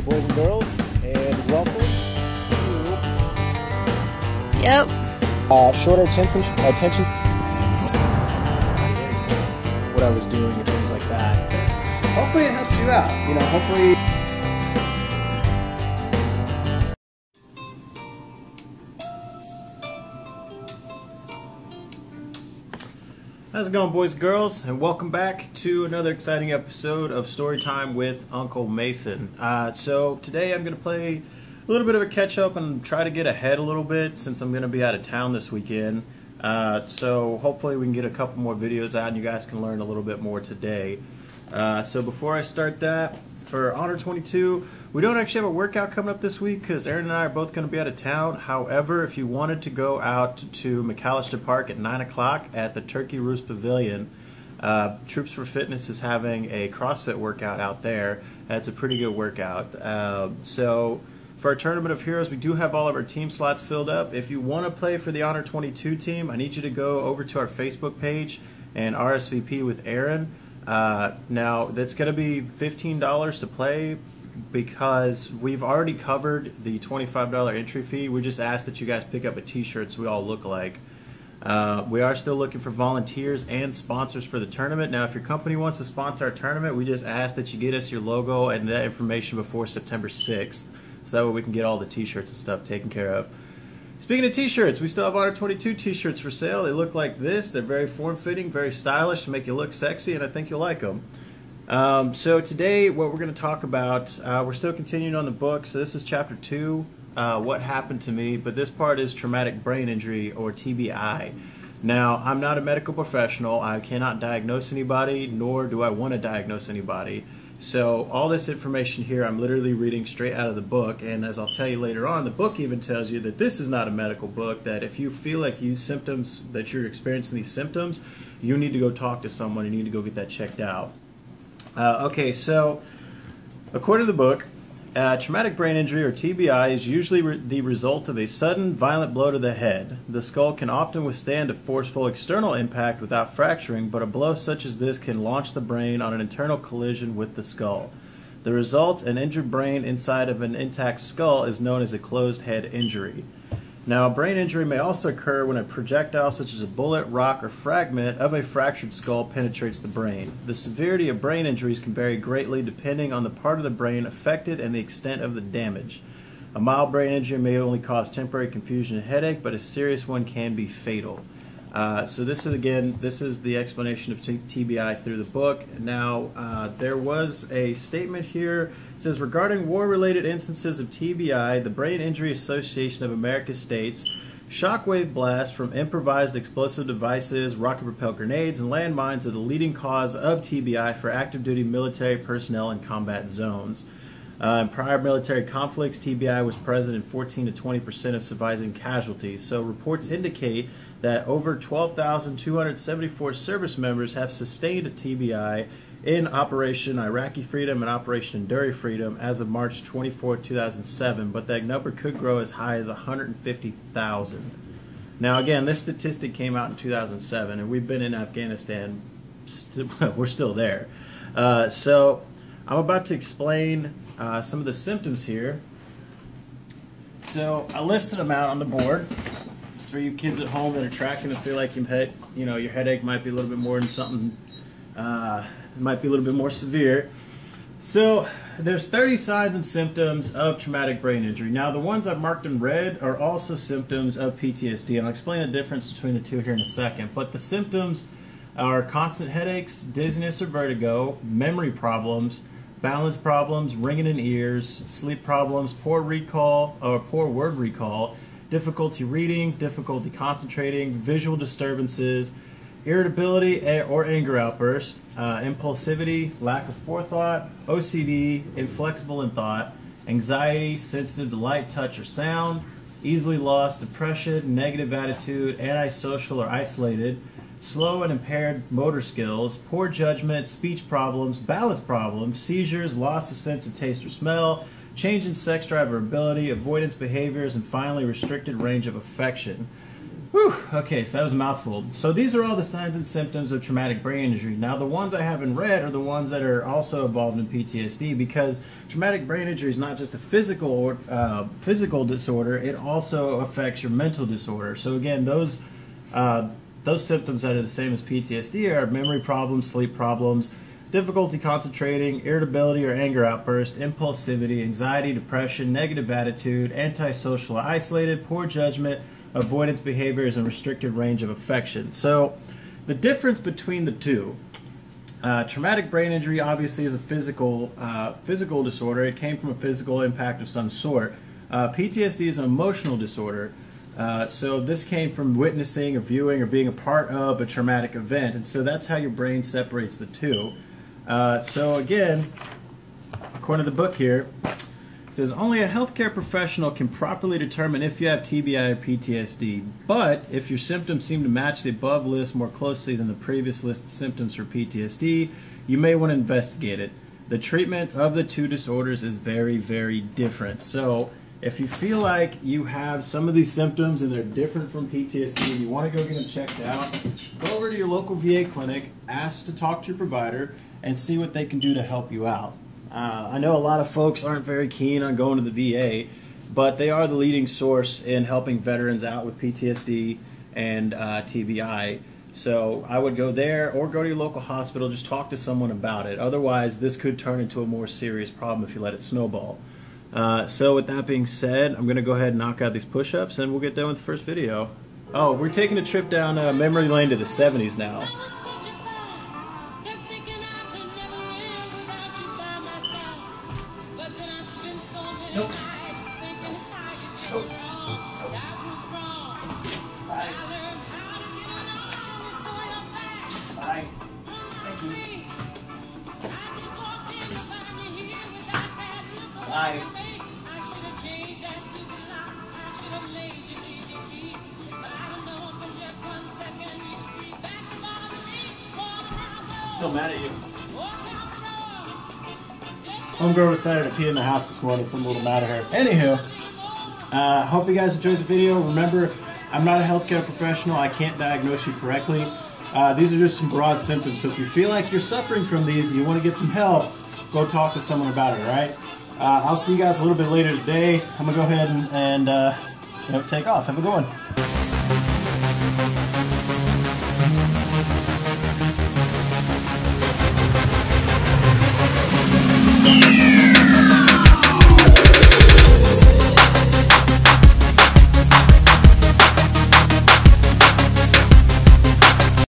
Hey boys and girls, and welcome to shorter attention what I was doing and things like that. Hopefully it helps you out, you know, hopefully. How's it going, boys and girls, and welcome back to another exciting episode of Storytime with Uncle Mason. So today I'm going to play a little bit of a catch-up and try to get ahead a little bit since I'm going to be out of town this weekend. So hopefully we can get a couple more videos out and you guys can learn a little bit more today. So before I start that, for Honor 22, we don't actually have a workout coming up this week because Erin and I are both going to be out of town. However, if you wanted to go out to McAllister Park at 9 o'clock at the Turkey Roost Pavilion, Troops for Fitness is having a CrossFit workout out there. It's a pretty good workout. So for our Tournament of Heroes, we do have all of our team slots filled up. If you want to play for the Honor 22 team, I need you to go over to our Facebook page and RSVP with Erin. Now, that's going to be $15 to play because we've already covered the $25 entry fee. We just asked that you guys pick up a t-shirt so we all look alike. We are still looking for volunteers and sponsors for the tournament. Now, if your company wants to sponsor our tournament, we just ask that you get us your logo and that information before September 6th so that way we can get all the t-shirts and stuff taken care of. Speaking of t-shirts, we still have Honor 22 t-shirts for sale. They look like this. They're very form-fitting, very stylish, make you look sexy, and I think you'll like them. So today, what we're going to talk about, we're still continuing on the book. So this is Chapter 2, What Happened to Me, but this part is Traumatic Brain Injury, or TBI. Now, I'm not a medical professional. I cannot diagnose anybody, nor do I want to diagnose anybody. So all this information here I'm literally reading straight out of the book, and as I'll tell you later on, the book even tells you that this is not a medical book, that if you feel like these symptoms, that you're experiencing these symptoms, you need to go talk to someone, you need to go get that checked out. Okay, so according to the book, traumatic brain injury, or TBI, is usually the result of a sudden, violent blow to the head. The skull can often withstand a forceful external impact without fracturing, but a blow such as this can launch the brain on an internal collision with the skull. The result, an injured brain inside of an intact skull, is known as a closed head injury. Now, a brain injury may also occur when a projectile such as a bullet, rock, or fragment of a fractured skull penetrates the brain. The severity of brain injuries can vary greatly depending on the part of the brain affected and the extent of the damage. A mild brain injury may only cause temporary confusion and headache, but a serious one can be fatal. So this is the explanation of TBI through the book. Now, there was a statement here. It says, regarding war-related instances of TBI, the Brain Injury Association of America states, shockwave blasts from improvised explosive devices, rocket-propelled grenades, and landmines are the leading cause of TBI for active-duty military personnel in combat zones. In prior military conflicts, TBI was present in 14 to 20% of surviving casualties. So reports indicate that over 12,274 service members have sustained a TBI in Operation Iraqi Freedom and Operation Enduring Freedom as of March 24, 2007, but that number could grow as high as 150,000. Now again, this statistic came out in 2007, and we've been in Afghanistan, we're still there. So I'm about to explain some of the symptoms here. So I listed them out on the board. For you kids at home that are tracking and feel like your headache might be a little bit more than something, might be a little bit more severe. So there's 30 signs and symptoms of traumatic brain injury. Now the ones I've marked in red are also symptoms of PTSD, and I'll explain the difference between the two here in a second. But the symptoms are constant headaches, dizziness or vertigo, memory problems, balance problems, ringing in ears, sleep problems, poor recall or poor word recall, difficulty reading, difficulty concentrating, visual disturbances, irritability or anger outburst, impulsivity, lack of forethought, OCD, inflexible in thought, anxiety, sensitive to light, touch, or sound, easily lost, depression, negative attitude, antisocial or isolated, slow and impaired motor skills, poor judgment, speech problems, balance problems, seizures, loss of sense of taste or smell, change in sex drive or ability, avoidance behaviors, and finally restricted range of affection. Whew, okay, so that was a mouthful. So these are all the signs and symptoms of traumatic brain injury. Now the ones I have in red are the ones that are also involved in PTSD, because traumatic brain injury is not just a physical disorder, it also affects your mental disorder. So again, those symptoms that are the same as PTSD are memory problems, sleep problems, difficulty concentrating, irritability or anger outburst, impulsivity, anxiety, depression, negative attitude, antisocial or isolated, poor judgment, avoidance behaviors, and restricted range of affection. So the difference between the two, traumatic brain injury obviously is a physical disorder. It came from a physical impact of some sort. PTSD is an emotional disorder. So this came from witnessing or viewing or being a part of a traumatic event, and so that's how your brain separates the two. So again, according to the book here, it says only a healthcare professional can properly determine if you have TBI or PTSD, but if your symptoms seem to match the above list more closely than the previous list of symptoms for PTSD, you may want to investigate it. The treatment of the two disorders is very, very different. So if you feel like you have some of these symptoms and they're different from PTSD, you want to go get them checked out, go over to your local VA clinic, ask to talk to your provider, and see what they can do to help you out. I know a lot of folks aren't very keen on going to the VA, but they are the leading source in helping veterans out with PTSD and TBI. So I would go there or go to your local hospital, just talk to someone about it. Otherwise, this could turn into a more serious problem if you let it snowball. So with that being said, I'm going to go ahead and knock out these push-ups and we'll get done with the first video. Oh, we're taking a trip down memory lane to the 70s now. Nope. Oh. Bye. Bye. Thank you. Bye. Still mad at you. Homegirl decided to pee in the house this morning, so I'm a little mad at her. Anywho, hope you guys enjoyed the video. Remember, I'm not a healthcare professional. I can't diagnose you correctly. These are just some broad symptoms. So if you feel like you're suffering from these and you want to get some help, go talk to someone about it, all right? I'll see you guys a little bit later today. I'm going to go ahead and take off. Have a good one.